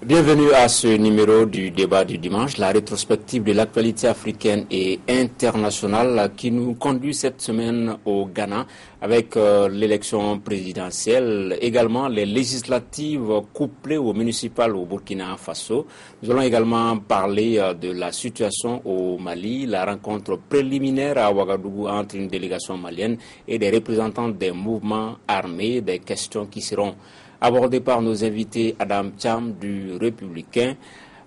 Bienvenue à ce numéro du débat du dimanche, la rétrospective de l'actualité africaine et internationale qui nous conduit cette semaine au Ghana avec l'élection présidentielle, également les législatives couplées aux municipales au Burkina Faso. Nous allons également parler de la situation au Mali, la rencontre préliminaire à Ouagadougou entre une délégation malienne et des représentants des mouvements armés, des questions qui seront abordé par nos invités Adam Cham du Républicain,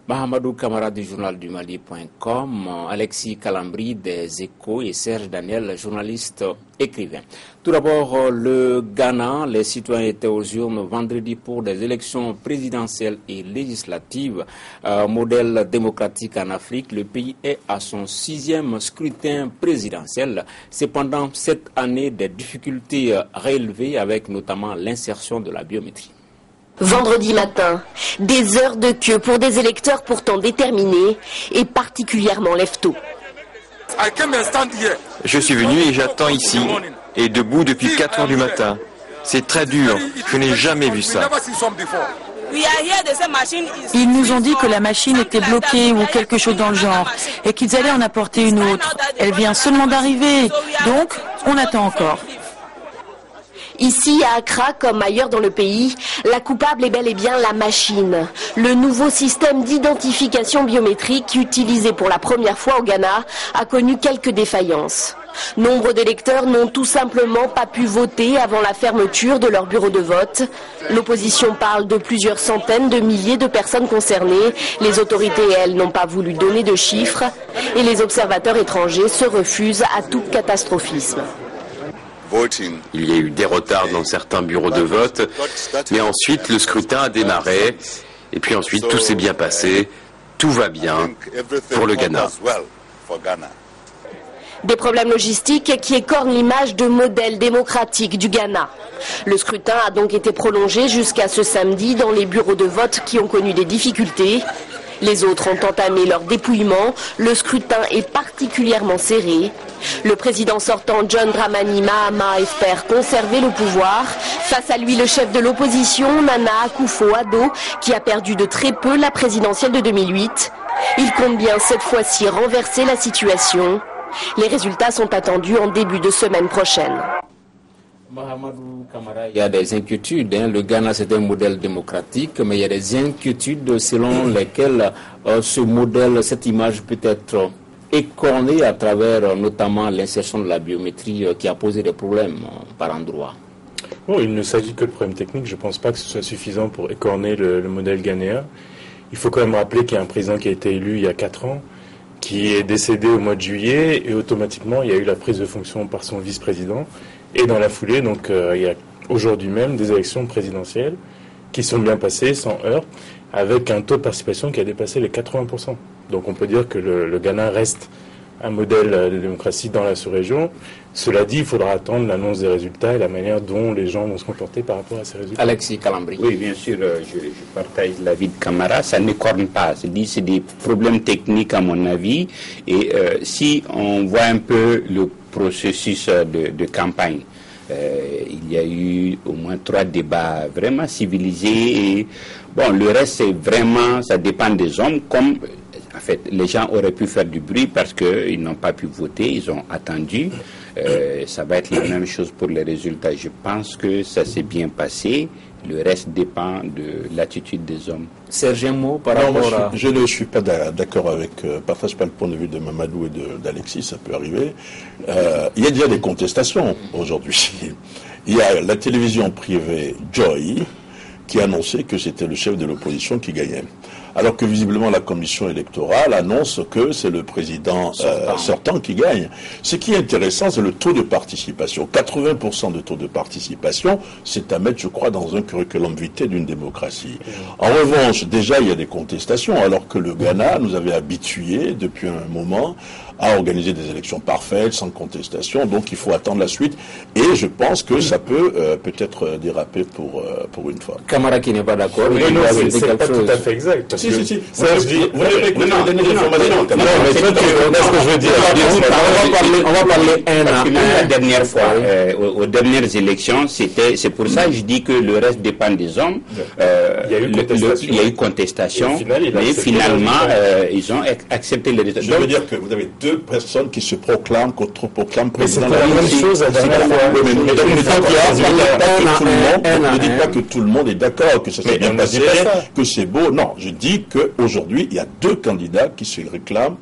Mahamadou Kamara du journal du Mali.com, Alexis Kalambri des Échos et Serge Daniel, journaliste écrivain. Tout d'abord, le Ghana, les citoyens étaient aux urnes vendredi pour des élections présidentielles et législatives. Modèle démocratique en Afrique, le pays est à son 6e scrutin présidentiel. Cependant, cette année, des difficultés relevées avec notamment l'insertion de la biométrie. Vendredi matin, des heures de queue pour des électeurs pourtant déterminés et particulièrement lève-tôt. Je suis venu et j'attends ici, et debout depuis 4 heures du matin. C'est très dur, je n'ai jamais vu ça. Ils nous ont dit que la machine était bloquée ou quelque chose dans le genre, et qu'ils allaient en apporter une autre. Elle vient seulement d'arriver, donc on attend encore. Ici, à Accra, comme ailleurs dans le pays, la coupable est bel et bien la machine. Le nouveau système d'identification biométrique utilisé pour la première fois au Ghana a connu quelques défaillances. Nombre d'électeurs n'ont tout simplement pas pu voter avant la fermeture de leur bureau de vote. L'opposition parle de plusieurs centaines de milliers de personnes concernées. Les autorités, elles, n'ont pas voulu donner de chiffres. Et les observateurs étrangers se refusent à tout catastrophisme. Il y a eu des retards dans certains bureaux de vote, mais ensuite le scrutin a démarré, et puis ensuite tout s'est bien passé, tout va bien pour le Ghana. Des problèmes logistiques qui écornent l'image de modèle démocratique du Ghana. Le scrutin a donc été prolongé jusqu'à ce samedi dans les bureaux de vote qui ont connu des difficultés. Les autres ont entamé leur dépouillement. Le scrutin est particulièrement serré. Le président sortant John Dramani Mahama espère conserver le pouvoir. Face à lui, le chef de l'opposition, Nana Akufo-Addo, qui a perdu de très peu la présidentielle de 2008. Il compte bien cette fois-ci renverser la situation. Les résultats sont attendus en début de semaine prochaine. Mahamadou Kamara, il y a des inquiétudes. Le Ghana, c'est un modèle démocratique, mais il y a des inquiétudes selon lesquelles ce modèle, cette image peut être écornée à travers notamment l'insertion de la biométrie qui a posé des problèmes par endroits. Bon, il ne s'agit que de problèmes techniques. Je ne pense pas que ce soit suffisant pour écorner le modèle ghanéen. Il faut quand même rappeler qu'il y a un président qui a été élu il y a 4 ans, qui est décédé au mois de juillet, et automatiquement, il y a eu la prise de fonction par son vice-président. Et dans la foulée, donc, il y a aujourd'hui même des élections présidentielles qui sont bien passées, sans heurts, avec un taux de participation qui a dépassé les 80%. Donc on peut dire que le Ghana reste un modèle de démocratie dans la sous-région. Cela dit, il faudra attendre l'annonce des résultats et la manière dont les gens vont se comporter par rapport à ces résultats. Alexis Kalambri. Oui, bien sûr, je partage l'avis de Camara. Ça ne corne pas. C'est des problèmes techniques à mon avis. Et si on voit un peu le processus de campagne, il y a eu au moins 3 débats vraiment civilisés. Et, bon, le reste, c'est vraiment, ça dépend des hommes. Comme, en fait, les gens auraient pu faire du bruit parce qu'ils n'ont pas pu voter, ils ont attendu. Ça va être la même chose pour les résultats. Je pense que ça s'est bien passé. Le reste dépend de l'attitude des hommes. Serge, un mot par rapport à... Je ne suis pas d'accord avec, partage pas le point de vue de Mamadou et d'Alexis, ça peut arriver. Il y a déjà des contestations aujourd'hui. Il y a la télévision privée Joy qui a annoncé que c'était le chef de l'opposition qui gagnait. Alors que visiblement la commission électorale annonce que c'est le président sortant qui gagne. Ce qui est intéressant, c'est le taux de participation. 80% de taux de participation, c'est à mettre, je crois, dans un curriculum vitae d'une démocratie. En revanche, déjà, il y a des contestations, alors que le Ghana nous avait habitués depuis un moment à organiser des élections parfaites, sans contestation, donc il faut attendre la suite, et je pense que ça peut peut-être déraper pour une fois. Camara qui n'est pas d'accord. Oui, non, c'est pas tout à fait exact, Si. Vous n'avez pas écouté les dernières informations. Non, mais c'est ce que je veux dire. On va parler un à un. La dernière fois, aux dernières élections, c'est pour ça que je dis que le reste dépend des hommes. Il y a eu contestation, mais finalement, ils ont accepté les résultats. Je veux dire que vous avez deux personnes qui se proclament président. C'est la même chose la dernière fois. Ne dites pas que tout le monde est d'accord, que ça s'est bien passé, que c'est beau. Non, je dis qu'aujourd'hui, il y a deux candidats qui se réclament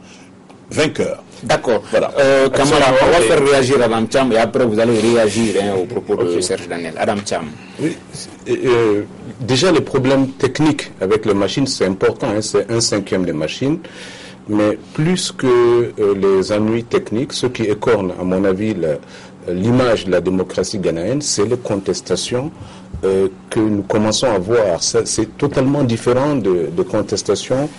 vainqueurs. D'accord. Voilà. Kamara, on va faire réagir Adam Cham et après vous allez réagir au propos de Serge Daniel. Adam Cham. Oui, déjà les problèmes techniques avec les machines, c'est important, c'est 1/5 des machines. Mais plus que les ennuis techniques, ce qui écorne, à mon avis, l'image de la démocratie ghanéenne, c'est les contestations que nous commençons à voir. C'est totalement différent de contestations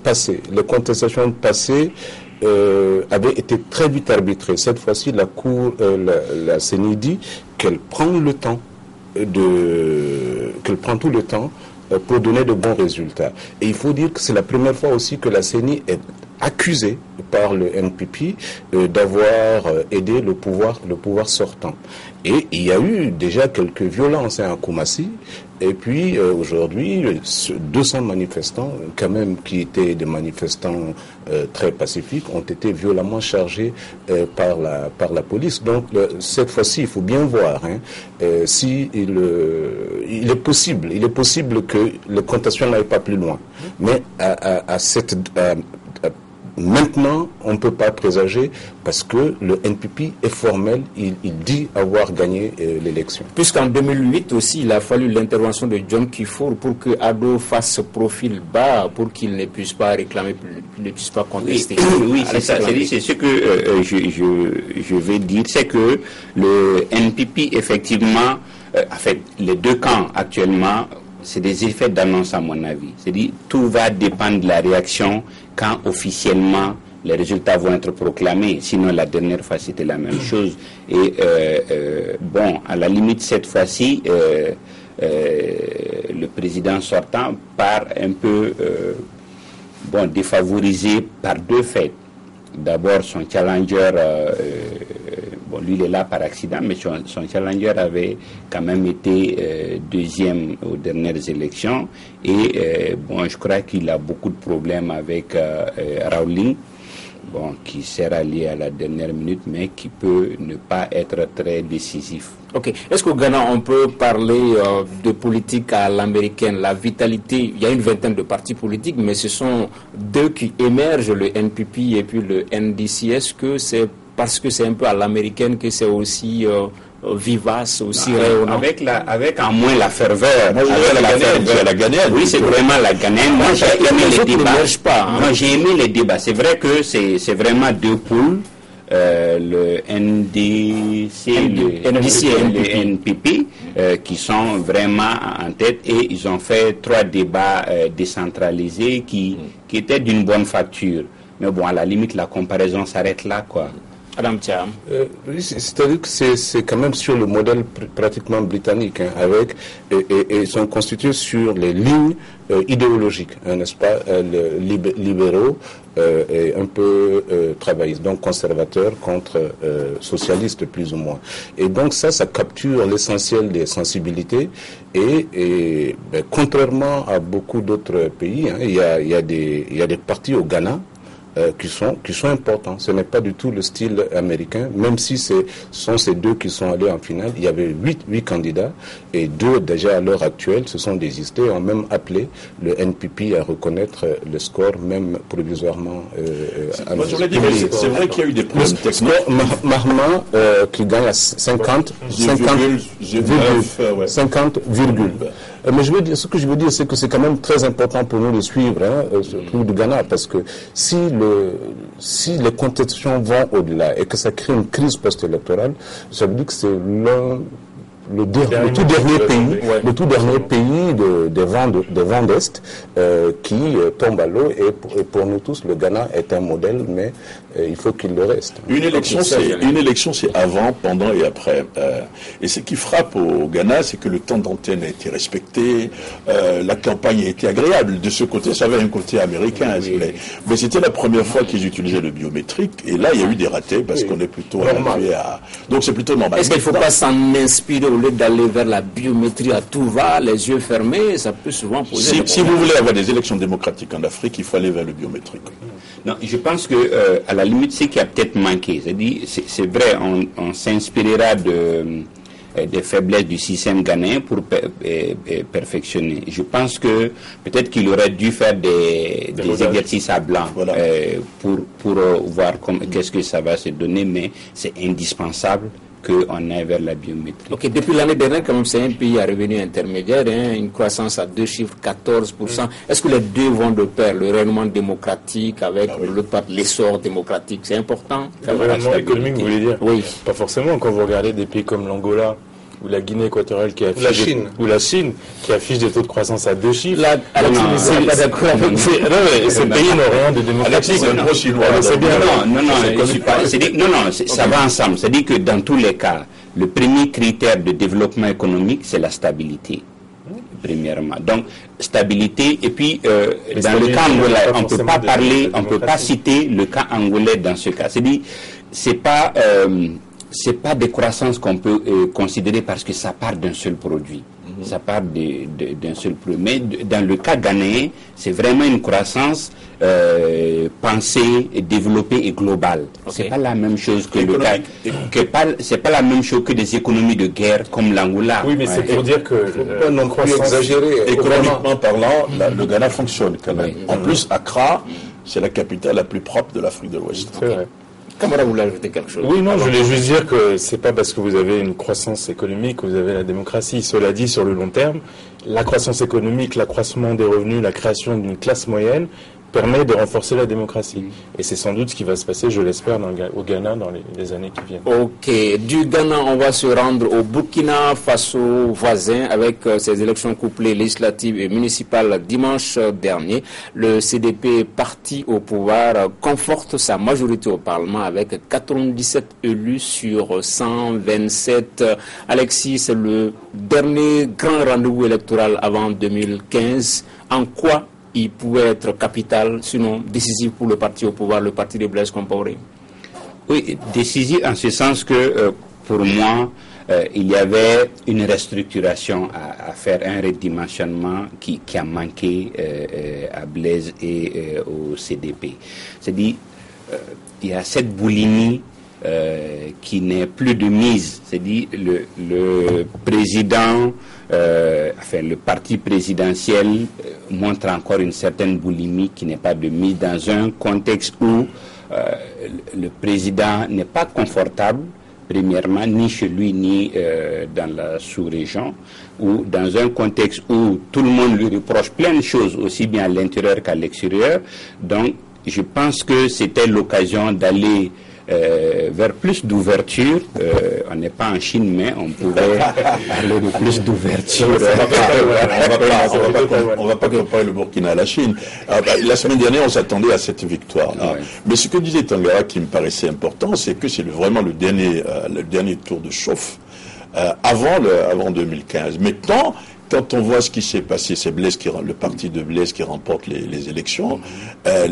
passées. Les contestations passées avaient été très vite arbitrées. Cette fois-ci, la CENI dit qu'elle prend le temps qu'elle prend tout le temps pour donner de bons résultats. Et il faut dire que c'est la première fois aussi que la CENI est accusée par le NPP d'avoir aidé le pouvoir sortant. Et il y a eu déjà quelques violences à Koumassi. Et puis aujourd'hui, 200 manifestants, quand même, qui étaient des manifestants très pacifiques, ont été violemment chargés par la police. Donc cette fois-ci, il faut bien voir si il est possible que les contestations n'aillent pas plus loin. Mais maintenant, on ne peut pas présager parce que le NPP est formel, il dit avoir gagné l'élection. Puisqu'en 2008 aussi, il a fallu l'intervention de John Kifour pour que Ado fasse profil bas, pour qu'il ne puisse pas réclamer, ne puisse pas contester. Oui, c'est ça. C'est ce que je vais dire, c'est que le NPP, effectivement, en fait, les deux camps actuellement, c'est des effets d'annonce à mon avis. C'est-à-dire, tout va dépendre de la réaction quand officiellement les résultats vont être proclamés. Sinon, la dernière fois, c'était la même chose. Et bon, à la limite, cette fois-ci, le président sortant part un peu défavorisé par deux faits. D'abord, son challenger, lui il est là par accident, mais son challenger avait quand même été deuxième aux dernières élections. Et je crois qu'il a beaucoup de problèmes avec Raouli, qui s'est rallié à la dernière minute, mais qui peut ne pas être très décisif. Ok. Est-ce qu'au Ghana, on peut parler de politique à l'américaine, la vitalité? Il y a une vingtaine de partis politiques, mais ce sont deux qui émergent, le NPP et puis le NDC. Est-ce que c'est parce que c'est un peu à l'américaine que c'est aussi vivace, aussi rayonnant? Avec en moins la ferveur. La ghanéenne. Oui, c'est vraiment la ghanéenne. Moi, j'ai aimé les débats. Moi, j'ai aimé les débats. C'est vrai que c'est vraiment deux poules. Le NDC et le NPP qui sont vraiment en tête, et ils ont fait 3 débats décentralisés qui étaient d'une bonne facture. Mais bon, à la limite, la comparaison s'arrête là, quoi. Adam Cham. Oui, c'est-à-dire que c'est quand même sur le modèle pratiquement britannique, avec et sont constitués sur les lignes idéologiques, n'est-ce pas, libéraux et un peu travaillistes, donc conservateurs contre socialistes plus ou moins. Et donc ça capture l'essentiel des sensibilités et contrairement à beaucoup d'autres pays, il y a des partis au Ghana qui sont importants. Ce n'est pas du tout le style américain, même si sont ces deux qui sont allés en finale. Il y avait 8 candidats et 2 déjà à l'heure actuelle se sont désistés, ont même appelé le NPP à reconnaître le score, même provisoirement. C'est vrai qu'il y a eu des problèmes techniques. Mahama qui gagne à 50, virgule. Mais ce que je veux dire, c'est que c'est quand même très important pour nous de suivre ce truc du Ghana, parce que si les contestations vont au-delà et que ça crée une crise post-électorale, ça veut dire que c'est le tout dernier pays des vents d'Est qui tombe à l'eau, et pour nous tous, le Ghana est un modèle, mais il faut qu'il le reste. Une élection, c'est avant, pendant et après. Et ce qui frappe au Ghana, c'est que le temps d'antenne a été respecté, la campagne a été agréable. De ce côté, ça avait un côté américain, mais c'était la première fois qu'ils utilisaient le biométrique, et là, il y a eu des ratés, parce qu'on est plutôt arrivé à... Donc c'est plutôt normal. Est-ce qu'il ne faut pas s'en inspirer au lieu d'aller vers la biométrie à tout va, les yeux fermés, ça peut souvent poser des problèmes. Si vous voulez avoir des élections démocratiques en Afrique, il faut aller vers le biométrique. Non, je pense que à la limite, c'est qui a peut-être manqué. C'est vrai, on s'inspirera des faiblesses du système ghanéen pour perfectionner. Je pense que peut-être qu'il aurait dû faire des exercices à blanc pour voir qu'est-ce que ça va se donner, mais c'est indispensable qu'on aille vers la biométrie. Ok, depuis l'année dernière, quand même, c'est un pays à revenu intermédiaire, une croissance à 2 chiffres, 14%. Est-ce que les deux vont de pair, le rayonnement démocratique avec l'essor démocratique? C'est important. Le rayonnement économique, vous voulez dire? Oui. Pas forcément. Quand vous regardez des pays comme l'Angola, ou la Guinée équatoriale qui affiche ou la Chine qui affiche des taux de croissance à 2 chiffres. Ces pays n'ont rien de démocratique. Ça va ensemble. C'est-à-dire que dans tous les cas, le premier critère de développement économique, c'est la stabilité. Premièrement. Donc, stabilité, et puis dans le cas angolais, on ne peut pas citer le cas angolais dans ce cas. C'est-à-dire, c'est pas des croissances qu'on peut considérer parce que ça part d'un seul produit. Ça part d'un seul produit. Mais dans le cas ghanéen, c'est vraiment une croissance pensée, développée et globale. C'est pas la même chose que le cas. C'est pas la même chose que des économies de guerre comme l'Angola. Oui, mais c'est pour dire que non plus exagérer. Économiquement parlant, le Ghana fonctionne quand même. En plus, Accra, c'est la capitale la plus propre de l'Afrique de l'Ouest. C'est vrai. Camara voulait ajouter quelque chose. Oui, non, je voulais juste dire que c'est pas parce que vous avez une croissance économique que vous avez la démocratie. Cela dit, sur le long terme, la croissance économique, l'accroissement des revenus, la création d'une classe moyenne permet de renforcer la démocratie. Et c'est sans doute ce qui va se passer, je l'espère, au Ghana dans les années qui viennent. Ok. Du Ghana, on va se rendre au Burkina Faso voisin avec ces élections couplées législatives et municipales dimanche dernier. Le CDP, parti au pouvoir, conforte sa majorité au Parlement avec 97 élus sur 127. Alexis, c'est le dernier grand rendez-vous électoral avant 2015. En quoi il pouvait être capital, sinon décisif pour le parti au pouvoir, le parti de Blaise Compaoré? Oui, décisif en ce sens que, pour moi, il y avait une restructuration à faire, un redimensionnement qui a manqué à Blaise et au CDP. C'est-à-dire, il y a cette boulimie qui n'est plus de mise. C'est-à-dire, le président... le parti présidentiel montre encore une certaine boulimie qui n'est pas de mise dans un contexte où le président n'est pas confortable, premièrement, ni chez lui, ni dans la sous-région, ou dans un contexte où tout le monde lui reproche plein de choses, aussi bien à l'intérieur qu'à l'extérieur. Donc, je pense que c'était l'occasion d'aller vers plus d'ouverture. On n'est pas en Chine, mais on pouvait aller de plus d'ouverture. On va pas comparer le Burkina à la Chine. La semaine dernière, on s'attendait à cette victoire. Mais ce que disait Tangara qui me paraissait important, c'est que c'est vraiment le dernier tour de chauffe avant 2015. Maintenant, quand on voit ce qui s'est passé, c'est le parti de Blaise qui remporte les élections.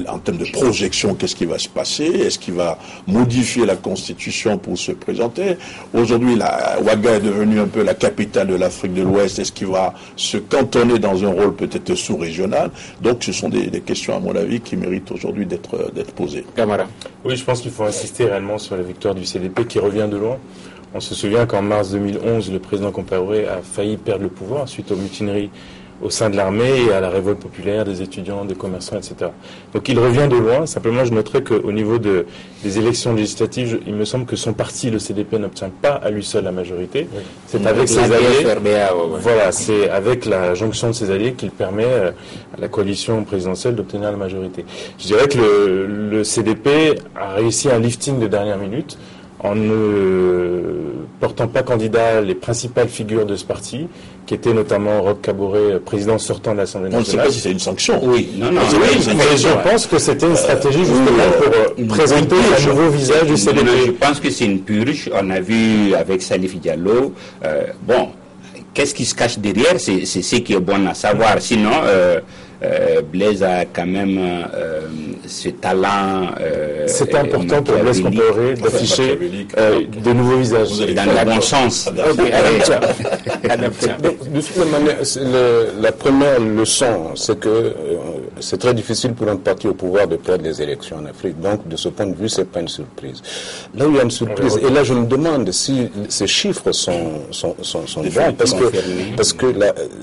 En termes de projection, qu'est-ce qui va se passer? Est-ce qu'il va modifier la Constitution pour se présenter? Aujourd'hui, Ouaga est devenue un peu la capitale de l'Afrique de l'Ouest. Est-ce qu'il va se cantonner dans un rôle peut-être sous-régional? Donc, ce sont des questions, à mon avis, qui méritent aujourd'hui d'être posées. Camara. Oui, je pense qu'il faut insister réellement sur la victoire du CDP qui revient de loin. On se souvient qu'en mars 2011, le président Compaoré a failli perdre le pouvoir suite aux mutineries au sein de l'armée et à la révolte populaire des étudiants, des commerçants, etc. Donc il revient de loin. Simplement, je noterai qu'au niveau des élections législatives, il me semble que son parti, le CDP, n'obtient pas à lui seul la majorité. Oui. C'est avec ses alliés. Voilà, c'est avec la jonction de ses alliés qu'il permet à la coalition présidentielle d'obtenir la majorité. Je dirais que le CDP a réussi un lifting de dernière minute en ne portant pas candidat les principales figures de ce parti, qui était notamment Roch Kaboré, président sortant de l'Assemblée nationale. On ne sait pas si c'est une sanction. Oui, non. Mais je pense que c'était une stratégie justement pour présenter un nouveau visage du CDP. Non, je pense que c'est une purge. On a vu avec Salif Diallo. Qu'est-ce qui se cache derrière? C'est ce qui est bon à savoir. Sinon, Blaise a quand même ce talent. C'est important pour Blaise Compaoré d'afficher de nouveaux visages. Dans le bon sens. De toute manière, la première leçon, c'est que c'est très difficile pour un parti au pouvoir de perdre les élections en Afrique. Donc, de ce point de vue, c'est pas une surprise. Là où il y a une surprise, et là je me demande si ces chiffres sont bons, parce que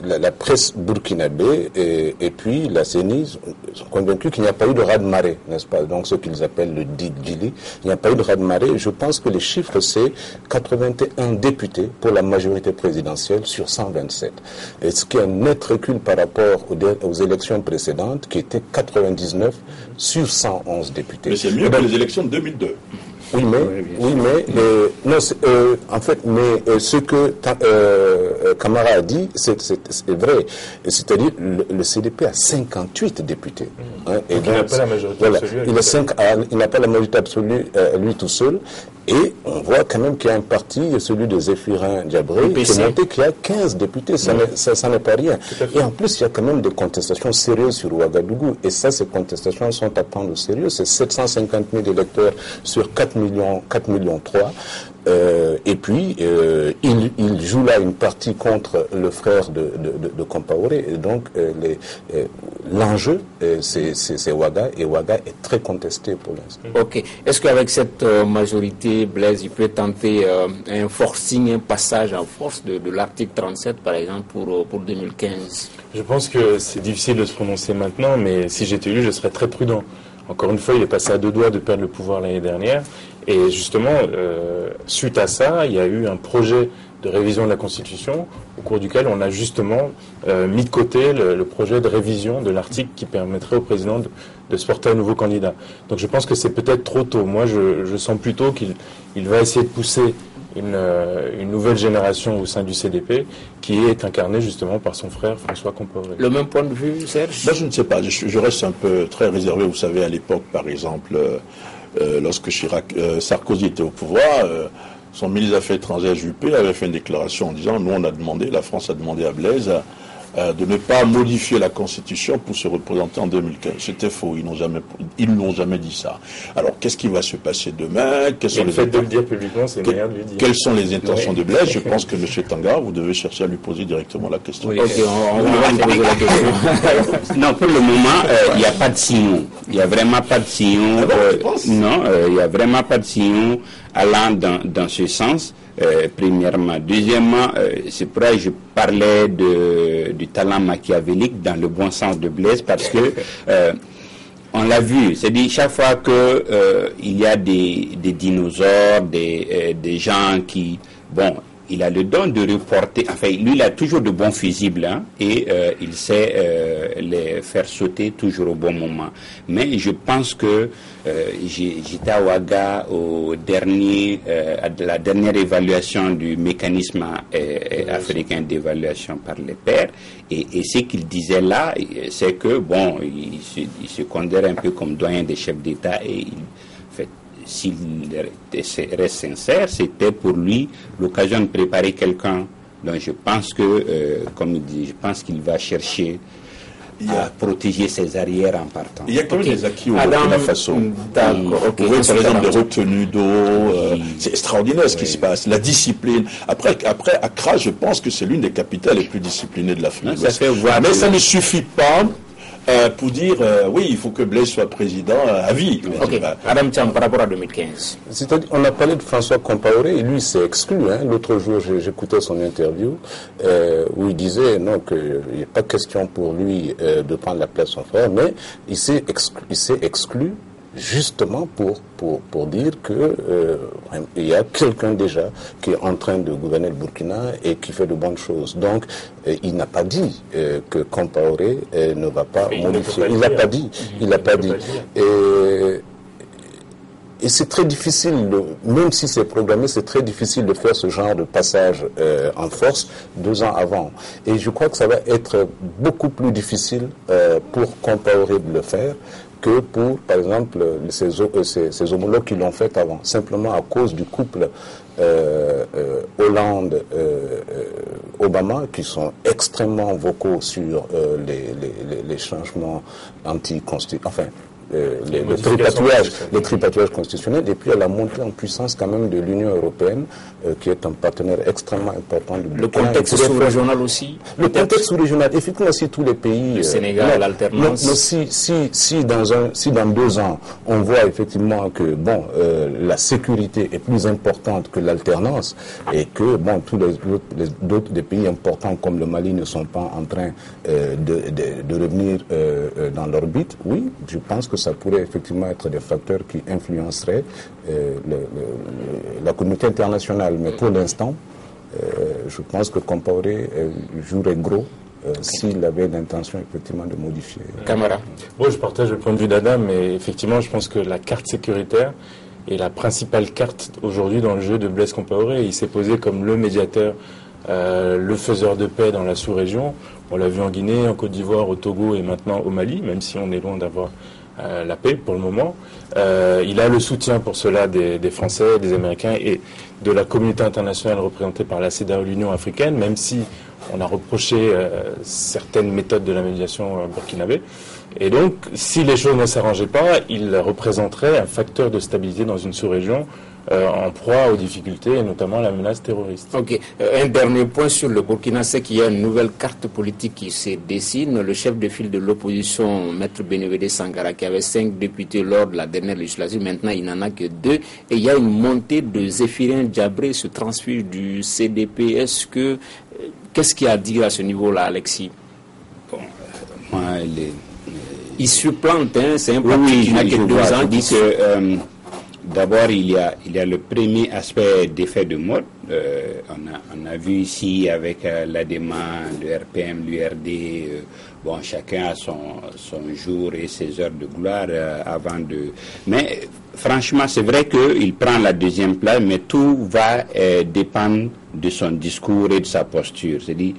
la presse burkinabé et puis la CENI sont convaincus qu'il n'y a pas eu de raz-de-marée, n'est-ce pas? Donc, ce qu'ils appellent le Djili, il n'y a pas eu de raz-de-marée. Je pense que les chiffres, c'est 81 députés pour la majorité présidentielle sur 127. Et ce qui est un net recul par rapport aux élections précédentes, qui étaient 99 sur 111 députés. Mais c'est mieux que les élections de 2002. Oui, mais ce que Camara a dit, c'est vrai. C'est-à-dire, le CDP a 58 députés. Et donc, il n'a pas la majorité absolue. Il n'a pas la majorité absolue lui tout seul. Et on voit quand même qu'il y a un parti, celui de Zéphirin Diabré, qui a monté qu'il y a 15 députés. Ça n'est pas rien. Et en plus, il y a quand même des contestations sérieuses sur Ouagadougou. Et ça, ces contestations sont à prendre au sérieux. C'est 750 000 électeurs sur 4 millions 3. Et puis, il joue là une partie contre le frère de Compaoré. Et donc, l'enjeu, c'est Ouaga. Et Ouaga est très contesté pour l'instant. Ok. Est-ce qu'avec cette majorité, Blaise, il peut tenter un forcing, un passage en force de l'article 37, par exemple, pour 2015? Je pense que c'est difficile de se prononcer maintenant, mais si j'étais élu, je serais très prudent. Encore une fois, il est passé à 2 doigts de perdre le pouvoir l'année dernière. Et justement, suite à ça, il y a eu un projet de révision de la Constitution au cours duquel on a justement mis de côté le projet de révision de l'article qui permettrait au président de se porter un nouveau candidat. Donc je pense que c'est peut-être trop tôt. Moi, je sens plutôt qu'il va essayer de pousser une nouvelle génération au sein du CDP qui est incarnée justement par son frère François Compaoré. Le même point de vue, Serge? Moi, je ne sais pas. Je reste un peu très réservé. Vous savez, à l'époque, par exemple, lorsque Sarkozy était au pouvoir, son ministre des Affaires étrangères Juppé avait fait une déclaration en disant, nous la France a demandé à Blaise de ne pas modifier la Constitution pour se représenter en 2015. C'était faux, ils n'ont jamais dit ça. Alors, qu'est-ce qui va se passer demain? Le fait de le dire publiquement, c'est une manière de le dire. Quelles sont les intentions de Blaise? Je pense que M. Tanga, vous devez chercher à lui poser directement la question. Oui, on va poser la question. Non, pour le moment, il n'y a pas de signaux. Il n'y a vraiment pas de signaux. Non, il n'y a vraiment pas de signaux allant dans ce sens. Premièrement. Deuxièmement, c'est pourquoi je parlais du talent machiavélique dans le bon sens de Blaise, parce que on l'a vu, c'est-à-dire chaque fois que il y a des dinosaures, des gens qui, il a le don de reporter, enfin lui il a toujours de bons fusibles et il sait les faire sauter toujours au bon moment. Mais je pense que j'étais à Ouaga à la dernière évaluation du mécanisme africain d'évaluation par les pairs, et ce qu'il disait là, c'est que il se considère un peu comme doyen des chefs d'État, et s'il reste sincère, c'était pour lui l'occasion de préparer quelqu'un. Donc je pense que, comme il dit, je pense qu'il va chercher à protéger ses arrières en partant. Il y a quand même des acquis au Burkina Faso. Vous voyez par exemple des retenues d'eau, c'est extraordinaire ce qui se passe, la discipline. Après Accra, je pense que c'est l'une des capitales les plus disciplinées de l'Afrique. Mais ça ne suffit pas pour dire, oui, il faut que Blaise soit président à vie. Ok, Adam Thiam, par rapport à 2015. C'est-à-dire, on a parlé de François Compaoré, et lui, s'est exclu. L'autre jour, j'écoutais son interview, où il disait, non, qu'il n'y a pas question pour lui de prendre la place de son frère, mais il s'est exclu justement pour dire que il y a quelqu'un déjà qui est en train de gouverner le Burkina et qui fait de bonnes choses. Donc, il n'a pas dit que Compaoré ne va pas modifier. Il n'a pas dit. Il n'a pas dit. Et c'est très difficile, même si c'est programmé, c'est très difficile de faire ce genre de passage en force 2 ans avant. Et je crois que ça va être beaucoup plus difficile pour Compaoré de le faire que pour, par exemple, ces homologues qui l'ont fait avant, simplement à cause du couple Hollande-Obama, qui sont extrêmement vocaux sur les changements anti-constitutionnels, enfin, le tripatouillage constitutionnel, et puis à la montée en puissance quand même de l'Union européenne, qui est un partenaire extrêmement important. Le contexte sous-régional aussi. Le contexte sous-régional, effectivement, si tous les pays... Le Sénégal, l'alternance... Si dans 2 ans, on voit effectivement que la sécurité est plus importante que l'alternance, et que tous les d'autres pays importants comme le Mali ne sont pas en train de revenir dans l'orbite, oui, je pense que ça pourrait effectivement être des facteurs qui influenceraient la communauté internationale. Mais pour l'instant, je pense que Compaoré jouerait gros s'il avait l'intention effectivement de modifier. Camara. Bon, je partage le point de vue d'Adam, mais effectivement, je pense que la carte sécuritaire est la principale carte aujourd'hui dans le jeu de Blaise Compaoré. Il s'est posé comme le médiateur, le faiseur de paix dans la sous-région. On l'a vu en Guinée, en Côte d'Ivoire, au Togo et maintenant au Mali, même si on est loin d'avoir la paix pour le moment. Il a le soutien pour cela des Français, des Américains et de la communauté internationale représentée par la CEDEAO, l'Union africaine, même si on a reproché certaines méthodes de la médiation burkinabé. Et donc, si les choses ne s'arrangeaient pas, il représenterait un facteur de stabilité dans une sous-région en proie aux difficultés et notamment à la menace terroriste. Ok. Un dernier point sur le Burkina, c'est qu'il y a une nouvelle carte politique qui se dessine. Le chef de file de l'opposition, Maître Bénévédé Sangara, qui avait 5 députés lors de la dernière législature, maintenant il n'en a que 2. Et il y a une montée de Zéphirin Diabré, ce transfert du CDP. Qu'est-ce qu'il y a à dire à ce niveau-là, Alexis? Il supplante, c'est un parti qui n'a que 2 ans. Je dis que d'abord, il y a le premier aspect d'effet de mode. On a vu ici avec l'ADEMA, le RPM, l'URD, chacun a son jour et ses heures de gloire avant de... Mais franchement, c'est vrai qu'il prend la deuxième place, mais tout va dépendre de son discours et de sa posture. C'est-à-dire,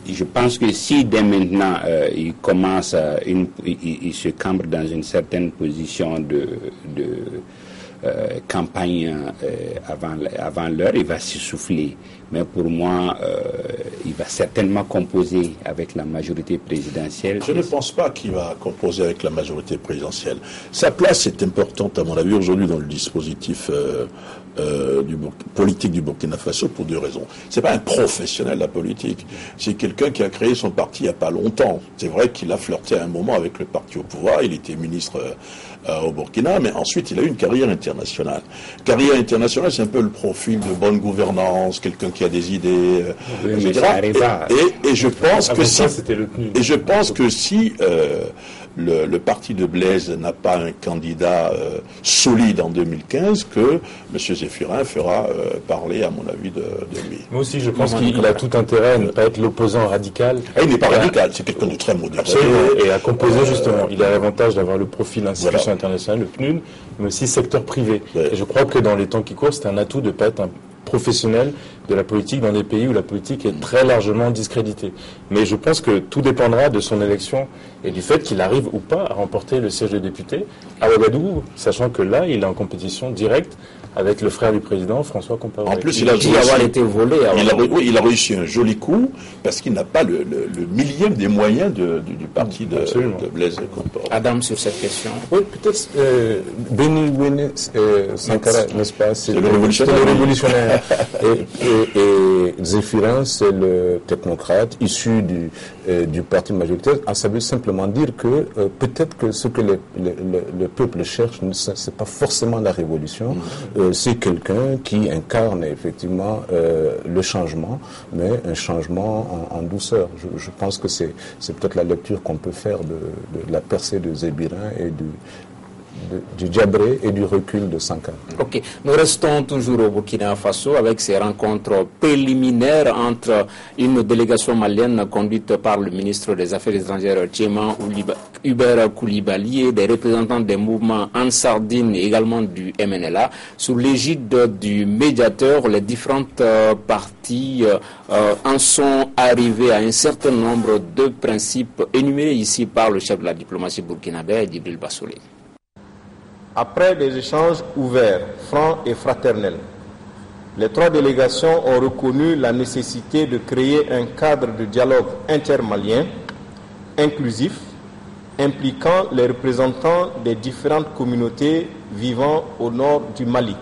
je pense que si dès maintenant il commence, il se cambre dans une certaine position de campagne avant l'heure, il va s'essouffler. Mais pour moi, il va certainement composer avec la majorité présidentielle. Je ne pense pas qu'il va composer avec la majorité présidentielle. Sa place est importante, à mon avis, aujourd'hui dans le dispositif politique du Burkina Faso pour 2 raisons. C'est pas un professionnel de la politique. C'est quelqu'un qui a créé son parti il n'y a pas longtemps. C'est vrai qu'il a flirté à un moment avec le parti au pouvoir. Il était ministre au Burkina, mais ensuite il a eu une carrière internationale. Carrière internationale, c'est un peu le profil de bonne gouvernance, quelqu'un qui a des idées, etc. Et je pense que si le parti de Blaise n'a pas un candidat solide en 2015, que M. Zéphirin fera parler, à mon avis, de lui. Moi aussi, je pense qu'il a tout intérêt à ne pas être l'opposant radical. Il n'est pas radical, c'est quelqu'un de très modéré. Absolument, et à composer justement. Il a l'avantage d'avoir le profil institution internationale, le PNUD, mais aussi secteur privé. Ouais. Et je crois que dans les temps qui courent, c'est un atout de ne pas être un professionnel de la politique dans des pays où la politique est très largement discréditée. Mais je pense que tout dépendra de son élection et du fait qu'il arrive ou pas à remporter le siège de député à Ouagadougou, sachant que là, il est en compétition directe avec le frère du président, François Compaoré. En plus, il a été volé. Il a réussi un joli coup parce qu'il n'a pas le millième des moyens du parti de Blaise Compaoré. Adam, sur cette question. Oui, peut-être Bénévédé Sankara, n'est-ce pas? C'est le révolutionnaire. Et Zéphirin, c'est le technocrate issu du parti majoritaire. Ça veut simplement dire que peut-être que ce que le peuple cherche, c'est pas forcément la révolution. C'est quelqu'un qui incarne effectivement le changement, mais un changement en douceur. Je pense que c'est peut-être la lecture qu'on peut faire de la percée de Zéphirin et du Djabré et du recul de Sankara. Ok, nous restons toujours au Burkina Faso avec ces rencontres préliminaires entre une délégation malienne conduite par le ministre des Affaires étrangères Tchéma Hubert Koulibaly et des représentants des mouvements Ansardine et également du MNLA. Sous l'égide du médiateur, les différentes parties en sont arrivées à un certain nombre de principes énumérés ici par le chef de la diplomatie burkinabé, Djibril Bassolé. Après des échanges ouverts, francs et fraternels, les trois délégations ont reconnu la nécessité de créer un cadre de dialogue intermalien, inclusif, impliquant les représentants des différentes communautés vivant au nord du Mali.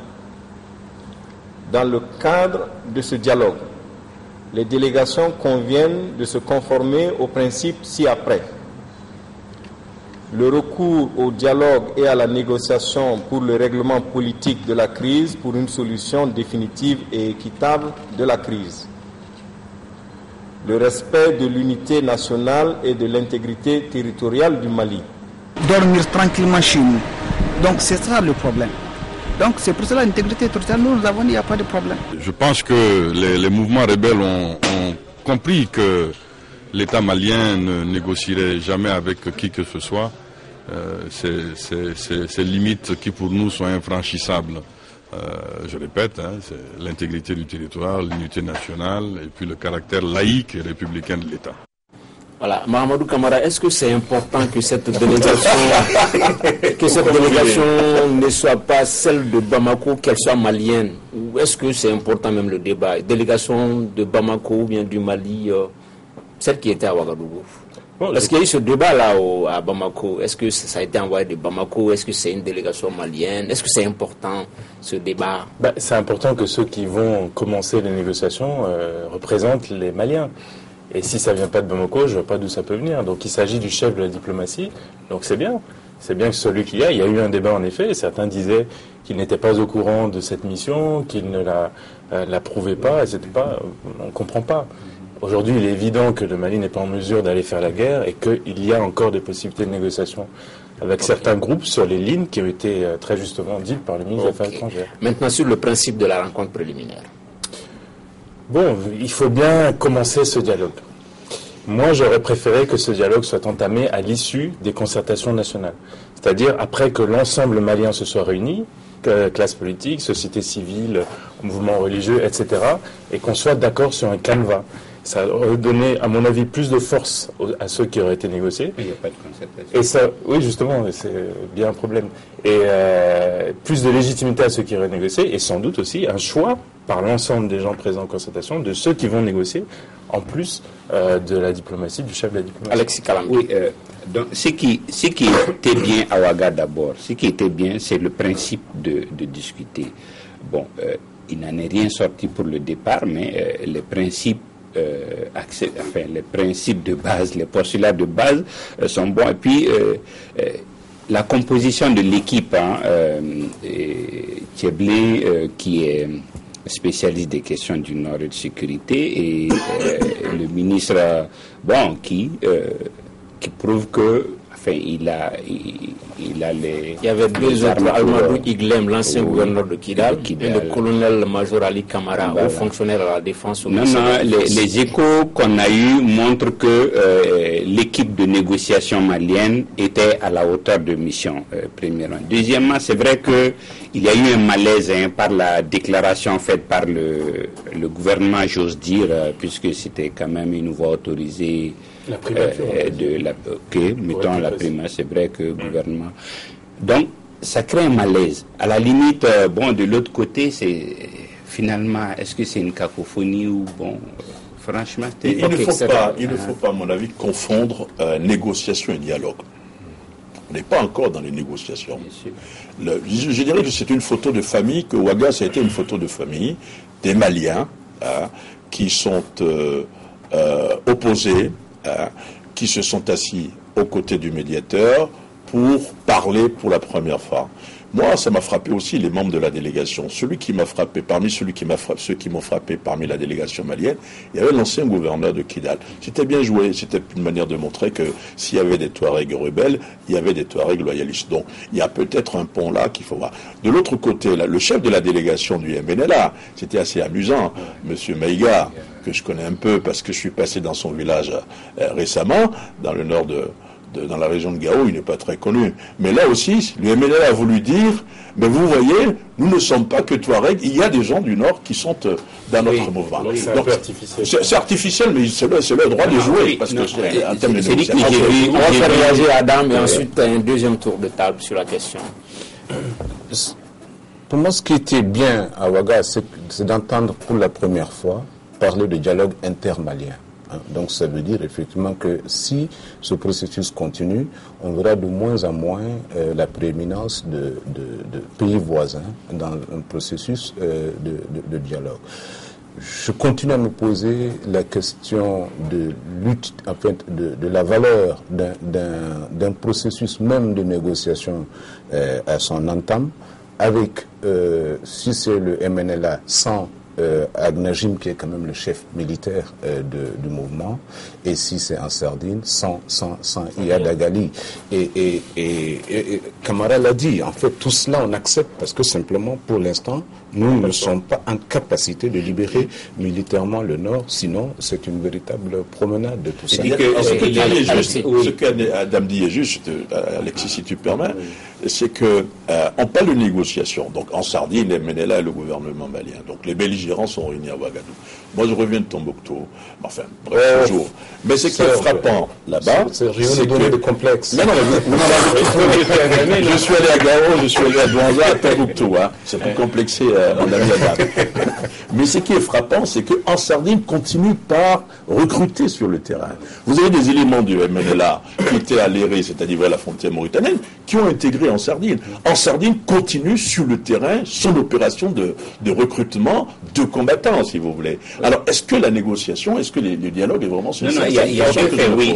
Dans le cadre de ce dialogue, les délégations conviennent de se conformer aux principes ci-après. Le recours au dialogue et à la négociation pour le règlement politique de la crise pour une solution définitive et équitable de la crise. Le respect de l'unité nationale et de l'intégrité territoriale du Mali. Dormir tranquillement chez nous. Donc c'est ça le problème. Donc c'est pour cela l'intégrité territoriale, nous avons dit il n'y a pas de problème. Je pense que les mouvements rebelles ont compris que l'État malien ne négocierait jamais avec qui que ce soit. Ces limites qui pour nous sont infranchissables. Je répète, c'est l'intégrité du territoire, l'unité nationale et puis le caractère laïque et républicain de l'État. Voilà, Mahamadou Kamara, est-ce que c'est important que cette délégation ne soit pas celle de Bamako, qu'elle soit malienne? Ou est-ce que c'est important même le débat? Délégation de Bamako ou bien du Mali, celle qui était à Ouagadougou? Parce qu'il y a eu ce débat-là à Bamako. Est-ce que ça a été envoyé de Bamako? Est-ce que c'est une délégation malienne? Est-ce que c'est important, ce débat? C'est important que ceux qui vont commencer les négociations représentent les Maliens. Et si ça ne vient pas de Bamako, je ne vois pas d'où ça peut venir. Donc il s'agit du chef de la diplomatie. Donc c'est bien. C'est bien que celui qui il y a eu un débat en effet. Certains disaient qu'il n'était pas au courant de cette mission, qu'il ne l'approuvait pas. On ne comprend pas. Aujourd'hui, il est évident que le Mali n'est pas en mesure d'aller faire la guerre et qu'il y a encore des possibilités de négociation avec certains groupes sur les lignes qui ont été très justement dites par le ministre des Affaires étrangères. Maintenant, sur le principe de la rencontre préliminaire. Bon, il faut bien commencer ce dialogue. Moi, j'aurais préféré que ce dialogue soit entamé à l'issue des concertations nationales. C'est-à-dire après que l'ensemble malien se soit réuni, classe politique, société civile, mouvements religieux, etc., et qu'on soit d'accord sur un canevas. Ça aurait donné, à mon avis, plus de force à ceux qui auraient été négociés. Il n'y a pas de concertation. Et ça, oui, justement, c'est bien un problème. Et plus de légitimité à ceux qui auraient négocié, et sans doute aussi un choix par l'ensemble des gens présents en concertation de ceux qui vont négocier, en plus de la diplomatie, du chef de la diplomatie. Alexis Kalam. Oui, donc ce qui était bien à Ouaga d'abord, ce qui était bien, c'est le principe de discuter. Bon, il n'en est rien sorti pour le départ, mais les principes les principes de base, les postulats de base sont bons. Et puis, la composition de l'équipe, Tcheblé, qui est spécialiste des questions du Nord et de sécurité, et le ministre, qui prouve que il a les... Il y avait deux autres, Almadou Iglem, l'ancien gouverneur de Kidal, et le colonel-major Ali Kamara, haut fonctionnaire à la défense. Les échos qu'on a eus montrent que l'équipe de négociation malienne était à la hauteur de mission, premièrement. Deuxièmement, c'est vrai qu'il y a eu un malaise par la déclaration faite par le gouvernement, j'ose dire, puisque c'était quand même une voie autorisée. La primature. Mettons la primature, c'est vrai que le gouvernement... Donc, ça crée un malaise. À la limite, de l'autre côté, c'est finalement, est-ce que c'est une cacophonie ou franchement... Il ne faut pas, à mon avis, confondre négociation et dialogue. On n'est pas encore dans les négociations. Je dirais que c'est une photo de famille, que Ouaga, ça a été une photo de famille, des Maliens qui sont opposés, qui se sont assis aux côtés du médiateur pour parler pour la première fois. Moi, ça m'a frappé aussi, les membres de la délégation. Celui qui m'a frappé, ceux qui m'ont frappé parmi la délégation malienne, il y avait l'ancien gouverneur de Kidal. C'était bien joué, c'était une manière de montrer que s'il y avait des Touaregs rebelles, il y avait des Touaregs loyalistes. Donc, il y a peut-être un pont là qu'il faut voir. De l'autre côté, là, le chef de la délégation du MNLA, c'était assez amusant, Monsieur Maïga, que je connais un peu parce que je suis passé dans son village récemment, dans le nord dans la région de Gao, il n'est pas très connu. Mais là aussi, le MNLA a voulu dire, mais vous voyez, nous ne sommes pas que Touaregs, il y a des gens du Nord qui sont dans notre mouvement. C'est un peu artificiel. C'est artificiel, mais c'est leur droit de jouer, parce que c'est un thème de négociation. On va faire réagir Adam et ensuite un deuxième tour de table sur la question. Pour moi, ce qui était bien à Ouaga, c'est d'entendre pour la première fois parler de dialogue intermalien. Donc ça veut dire effectivement que si ce processus continue, on verra de moins en moins la prééminence de pays voisins dans un processus de dialogue. Je continue à me poser la question de lutte, en fait, de la valeur d'un processus même de négociation à son entame, avec, si c'est le MNLA, sans Agnajim, qui est quand même le chef militaire du mouvement, et si c'est en Sardine, sans Iyad Agali. Et Camara l'a dit, en fait, tout cela on accepte parce que simplement, pour l'instant, nous ne sommes pas en capacité de libérer militairement le Nord, sinon c'est une véritable promenade de tout ça. Ce qu'Adam dit est juste, Alexis, si tu permets, c'est que on parle de négociation. Donc en Sardine, les MNLA et le gouvernement malien. Donc les belligérants sont réunis à Ouagadougou. Moi je reviens de Tombouctou, enfin bref, toujours. Mais ce qui est frappant là-bas, c'est que... de complexe. Non, je suis allé à Gao, je suis allé à Douanza, à Tombouctou, hein. C'est plus complexé, mon ami Adam. Mais ce qui est frappant, c'est qu'en Sardine, continue par recruter sur le terrain. Vous avez des éléments du MNLA qui étaient à l'Éré, c'est-à-dire à la frontière mauritanienne, qui ont intégré en Sardine. En Sardine, continue sur le terrain son opération de recrutement de combattants, si vous voulez. Alors, est-ce que la négociation, est-ce que le dialogue est vraiment sincère? Non, il y a oui.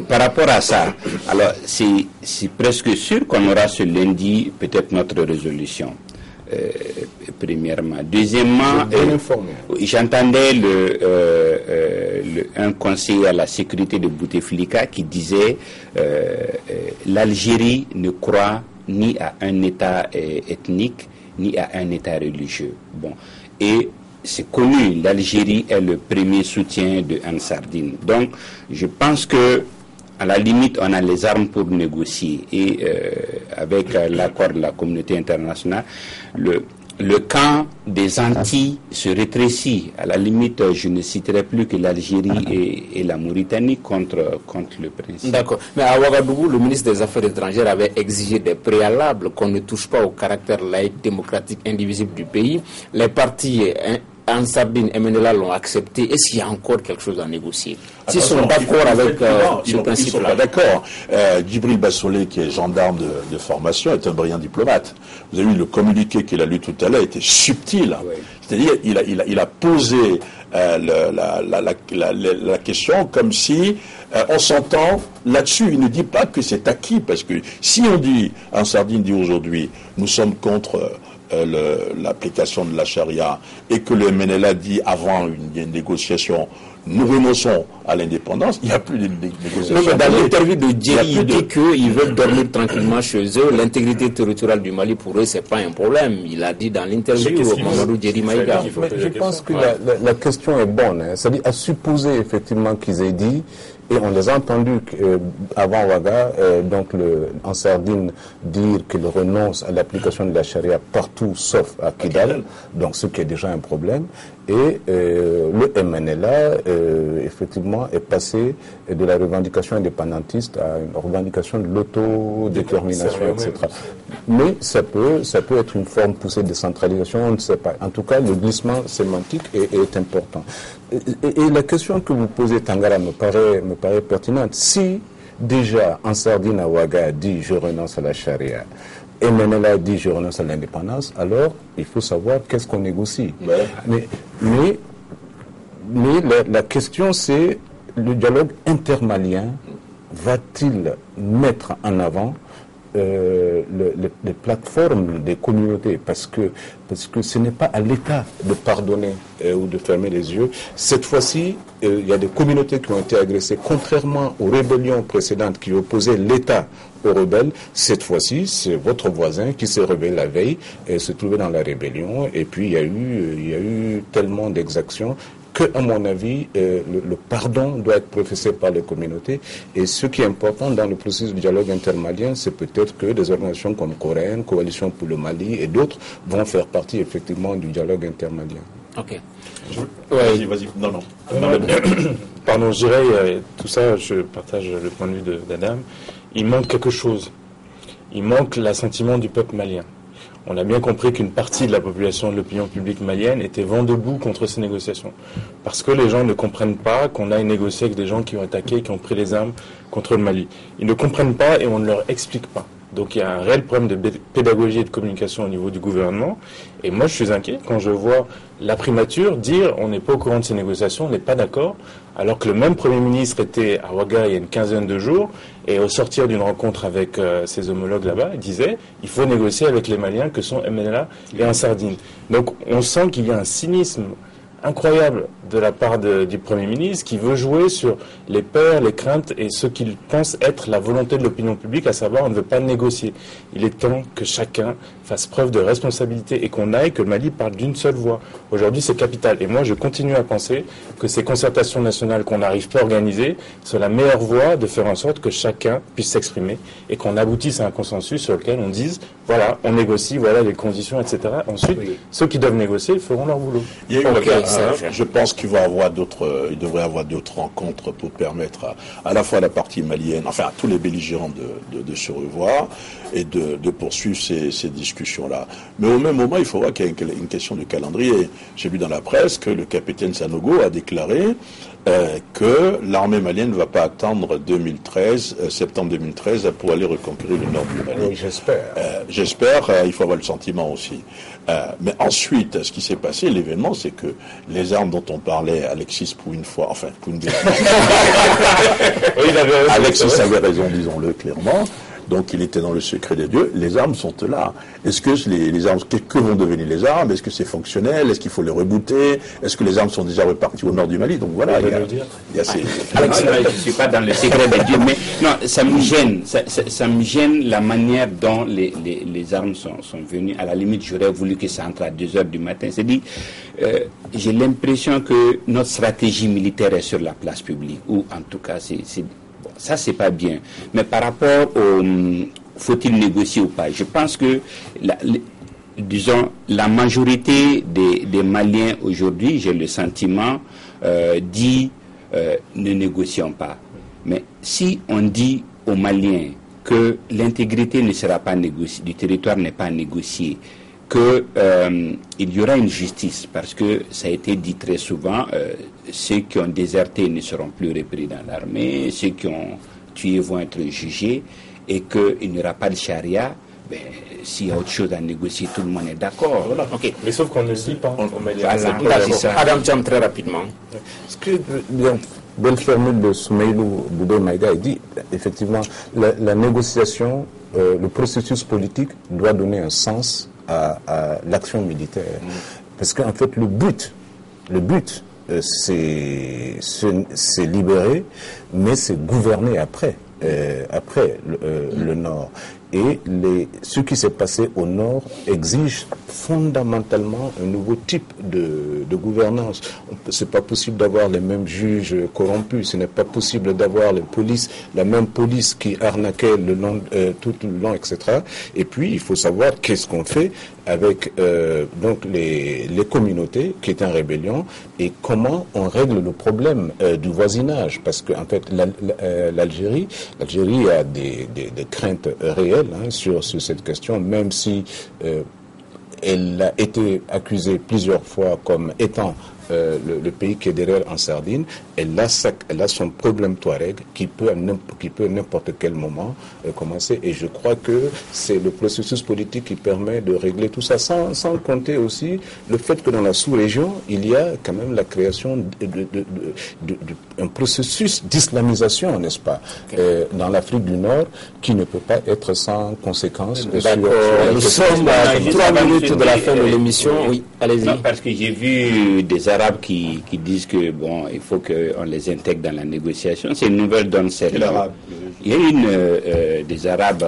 Par rapport à ça, alors c'est presque sûr qu'on aura ce lundi peut-être notre résolution. Premièrement. Deuxièmement, j'entendais un conseiller à la sécurité de Bouteflika qui disait l'Algérie ne croit ni à un État ethnique ni à un État religieux. Bon, et c'est connu, l'Algérie est le premier soutien de Ansardine. Donc, je pense que à la limite, on a les armes pour négocier. Et avec l'accord de la communauté internationale, le camp des Antilles se rétrécit. À la limite, je ne citerai plus que l'Algérie et la Mauritanie contre le principe. D'accord. Mais à Ouagadougou, le ministre des Affaires étrangères avait exigé des préalables, qu'on ne touche pas au caractère laïque, démocratique, indivisible du pays. Les partis en Sardine, MNLA l'ont accepté. Est-ce qu'il y a encore quelque chose à négocier? S'ils sont d'accord avec ce principe-là. Ils ne sont pas d'accord. Djibril Bassolé, qui est gendarme de formation, est un brillant diplomate. Vous avez vu le communiqué qu'il a lu tout à l'heure, était subtil. Oui. C'est-à-dire, il a posé la question comme si on s'entend là-dessus. Il ne dit pas que c'est acquis, parce que si on dit, en Sardine dit aujourd'hui, nous sommes contre l'application de la charia, et que le MNLA dit avant une négociation, nous renonçons à l'indépendance, il n'y a plus de négociation. Non, mais dans l'interview de Djeri, il dit qu'ils veulent dormir tranquillement chez eux. L'intégrité territoriale du Mali, pour eux, c'est pas un problème. Il a dit dans l'interview au Mamadou Djeri Maïga. Je pense que la question est bonne. Hein. C'est-à-dire à supposer effectivement qu'ils aient dit, et on les a entendus avant Ouaga, donc en Sardine, dire qu'ils renoncent à l'application de la charia partout sauf à Kidal, donc ce qui est déjà un problème. Et le MNLA, effectivement, est passé de la revendication indépendantiste à une revendication de l'autodétermination, etc. Mais ça peut être une forme poussée de décentralisation, on ne sait pas. En tout cas, le glissement sémantique est important. Et la question que vous posez, Tangara, me paraît pertinente. Si déjà en Sardine, Ouaga dit je renonce à la charia, et MNLA dit je renonce à l'indépendance, alors il faut savoir qu'est-ce qu'on négocie. Ouais. Mais la question c'est, le dialogue intermalien va-t-il mettre en avant les plateformes des communautés, parce que ce n'est pas à l'État de pardonner ou de fermer les yeux. Cette fois-ci, il y a des communautés qui ont été agressées, contrairement aux rébellions précédentes qui opposaient l'État aux rebelles. Cette fois-ci, c'est votre voisin qui s'est rebellé la veille et se trouvait dans la rébellion, et puis il y a eu tellement d'exactions que, à mon avis, le pardon doit être professé par les communautés. Et ce qui est important dans le processus du dialogue intermalien, c'est peut-être que des organisations comme Coréenne, Coalition pour le Mali et d'autres vont faire partie effectivement du dialogue intermalien. Ok. Vas-y. Non. Pardon, je dirais, tout ça, je partage le point de vue d'Adam. Il manque quelque chose. Il manque l'assentiment du peuple malien. On a bien compris qu'une partie de la population de l'opinion publique malienne était vent debout contre ces négociations. Parce que les gens ne comprennent pas qu'on aille négocier avec des gens qui ont attaqué, qui ont pris les armes contre le Mali. Ils ne comprennent pas et on ne leur explique pas. Donc il y a un réel problème de pédagogie et de communication au niveau du gouvernement. Et moi je suis inquiet quand je vois la primature dire on n'est pas au courant de ces négociations, on n'est pas d'accord, alors que le même Premier ministre était à Ouaga il y a une quinzaine de jours, et au sortir d'une rencontre avec ses homologues là-bas, il disait il faut négocier avec les Maliens que sont MNLA et Ansardine. Donc on sent qu'il y a un cynisme incroyable de la part du Premier ministre qui veut jouer sur les peurs, les craintes et ce qu'il pense être la volonté de l'opinion publique, à savoir on ne veut pas négocier. Il est temps que chacun fasse preuve de responsabilité et qu'on aille, que le Mali parle d'une seule voix. Aujourd'hui c'est capital et moi je continue à penser que ces concertations nationales qu'on n'arrive pas à organiser sont la meilleure voie de faire en sorte que chacun puisse s'exprimer et qu'on aboutisse à un consensus sur lequel on dise voilà, on négocie, voilà les conditions, etc. Ensuite, ceux qui doivent négocier feront leur boulot. Il y a je pense qu'il devrait y avoir d'autres rencontres pour permettre à la fois à la partie malienne, enfin à tous les belligérants de se revoir et de poursuivre ces discussions-là. Mais au même moment, il faut voir qu'il y a une question de calendrier. J'ai lu dans la presse que le capitaine Sanogo a déclaré que l'armée malienne ne va pas attendre septembre 2013 pour aller reconquérir le nord du Mali. Oui, j'espère. J'espère, il faut avoir le sentiment aussi. Mais ensuite, ce qui s'est passé, l'événement, c'est que les armes dont on parlait, Alexis, pour une fois, enfin, pour une deuxième fois, Alexis avait raison, disons-le clairement. Donc il était dans le secret des dieux. Les armes sont là. Est-ce que les armes, que vont devenir les armes? Est-ce que c'est fonctionnel? Est-ce qu'il faut les rebooter? Est-ce que les armes sont déjà reparties au nord du Mali? Donc voilà, il y a ces... Je ne suis pas dans le secret des dieux, mais non, ça me gêne. Ça me gêne la manière dont les armes sont venues. À la limite, j'aurais voulu que ça entre à 2h du matin. C'est-à-dire, j'ai l'impression que notre stratégie militaire est sur la place publique, ou en tout cas, ça, c'est pas bien. Mais par rapport au faut-il négocier ou pas, je pense que, disons, la majorité des Maliens aujourd'hui, j'ai le sentiment, dit ne négocions pas. Mais si on dit aux Maliens que l'intégrité ne sera pas négociée, du territoire n'est pas négocié, qu'il y aura une justice, parce que ça a été dit très souvent, ceux qui ont déserté ne seront plus repris dans l'armée, ceux qui ont tué vont être jugés, et qu'il n'y aura pas de charia, s'il y a autre chose à négocier, tout le monde est d'accord. Voilà. Okay. Mais sauf qu'on ne le dit pas. Adam Jam, très rapidement. Ce que belle formule de Soumeilou Boubé Maïga, il dit, effectivement, la négociation, le processus politique doit donner un sens à l'action militaire. Parce qu'en fait, le but, c'est libérer, mais c'est gouverner après le Nord. Et ce qui s'est passé au Nord exige fondamentalement un nouveau type de gouvernance. C'est pas possible d'avoir les mêmes juges corrompus, ce n'est pas possible d'avoir la même police qui arnaquait tout le long, etc. Et puis, il faut savoir qu'est-ce qu'on fait avec donc les communautés qui étaient en rébellion et comment on règle le problème du voisinage. Parce qu'en fait, l'Algérie a des craintes réelles sur cette question, même si elle a été accusée plusieurs fois comme étant le pays qui est derrière en sardine, elle a son problème Touareg qui peut à n'importe quel moment commencer. Et je crois que c'est le processus politique qui permet de régler tout ça, sans compter aussi le fait que dans la sous-région, il y a quand même la création d'un processus d'islamisation, n'est-ce pas, dans l'Afrique du Nord, qui ne peut pas être sans conséquences. Nous sommes à 3 minutes de la fin de l'émission. Oui, allez-y. Non, parce que j'ai vu des Arabes qui disent que il faut qu'on les intègre dans la négociation. C'est une nouvelle donne sérieuse. Il y a des Arabes.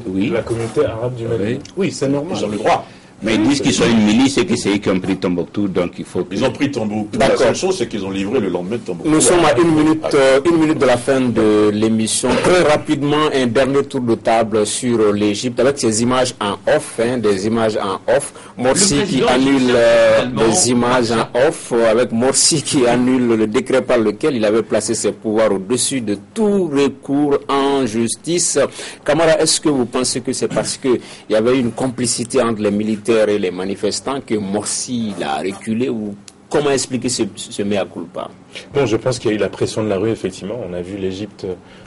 Oui, la communauté arabe du Mali. Oui, c'est normal. Ils ont le droit. Mais ils disent qu'ils sont une milice et que c'est eux qui ont pris Tombouctou, donc il faut que... Ils ont pris Tombouctou. La seule chose, c'est qu'ils ont livré le lendemain de Tombouctou. Nous sommes à une minute de la fin de l'émission. Très rapidement, un dernier tour de table sur l'Égypte avec ces images en off, des images en off. Morsi qui annule des images en off, avec Morsi qui annule le décret par lequel il avait placé ses pouvoirs au-dessus de tout recours en justice. Camara, est-ce que vous pensez que c'est parce qu'il y avait une complicité entre les militaires et les manifestants que Morsi a reculé, ou comment expliquer ce mea culpa? Bon, je pense qu'il y a eu la pression de la rue, effectivement. On a vu l'Égypte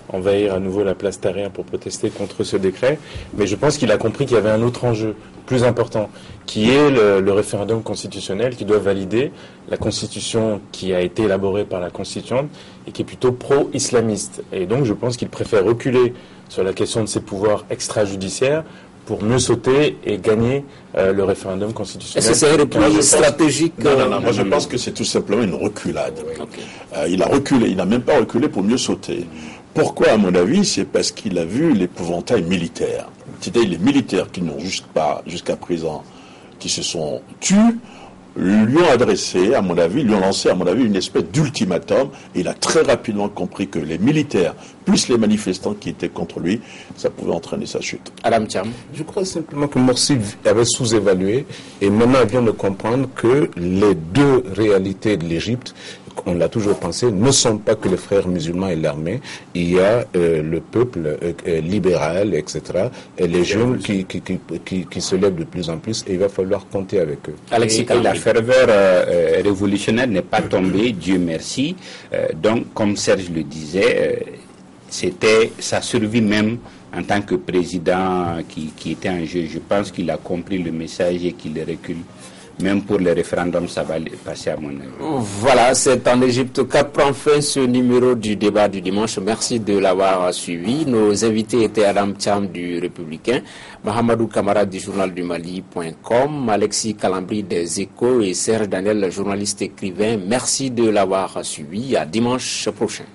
envahir à nouveau la place Tahrir pour protester contre ce décret. Mais je pense qu'il a compris qu'il y avait un autre enjeu plus important, qui est le référendum constitutionnel qui doit valider la constitution qui a été élaborée par la constituante et qui est plutôt pro-islamiste. Et donc, je pense qu'il préfère reculer sur la question de ses pouvoirs extrajudiciaires pour mieux sauter et gagner le référendum constitutionnel. Est-ce que c'est un repli stratégique? Non, moi je pense que c'est tout simplement une reculade. Il a reculé, il n'a même pas reculé pour mieux sauter. Pourquoi, à mon avis? C'est parce qu'il a vu l'épouvantail militaire. C'est-à-dire les militaires qui n'ont jusqu'à présent, qui se sont tus, lui ont adressé, à mon avis, lui ont lancé, à mon avis, une espèce d'ultimatum. Et il a très rapidement compris que les militaires, plus les manifestants qui étaient contre lui, ça pouvait entraîner sa chute. Adam Thiam. Je crois simplement que Morsi avait sous-évalué et maintenant il vient de comprendre que les deux réalités de l'Égypte, on l'a toujours pensé, ne sont pas que les frères musulmans et l'armée. Il y a le peuple libéral, etc. Et les jeunes qui se lèvent de plus en plus, et il va falloir compter avec eux. Alexis, la ferveur révolutionnaire n'est pas tombée, Dieu merci. Donc, comme Serge le disait, c'était sa survie même en tant que président qui était en jeu. Je pense qu'il a compris le message et qu'il recule. Même pour les référendums, ça va passer à mon avis. Voilà, c'est en Égypte qu'a prend fin ce numéro du débat du dimanche. Merci de l'avoir suivi. Nos invités étaient Adam Thiam du Républicain, Mahamadou Camara du journal du Mali.com, Alexis Calambri des Échos et Serge Daniel, journaliste écrivain. Merci de l'avoir suivi. À dimanche prochain.